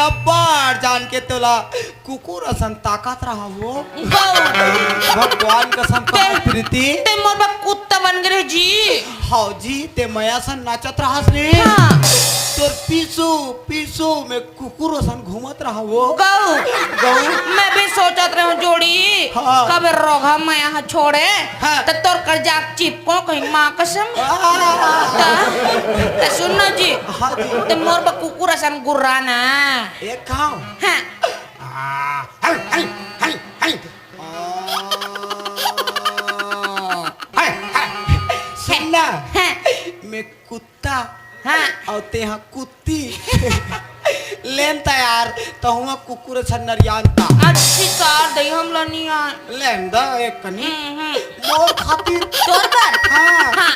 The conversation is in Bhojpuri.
अब्बार जान के तोला कुकुर असन ताकत रहा वो गौ भगवान कसम का प्रीति ते मोर बा कुत्ता बन गए जी। हाँ जी ते मया सन नाचत रहा रे हाँ। तोर पीछू पीछू में कुकुर असन घूमत रहा वो गौ गौ मैं भी सोचत रहा हूँ जोड़ी हाँ। कब रोगा मैं यहाँ छोड़े हाँ। तो तोर कर जाक चिपको कहीं माँ कसम ते सुनो जी हाँ जी ते मोर बा कुकुर असन गुर्राना एक खाओ हाँ सुनना हाँ मैं कुत्ता हाँ और ते यहाँ कुत्ती लेन तैयार तो हुआ कुकुर छन नरियानता अच्छी कार दई हम लनिया लेन दा एक कनी मोर खातिर तोर पर हाँ हाँ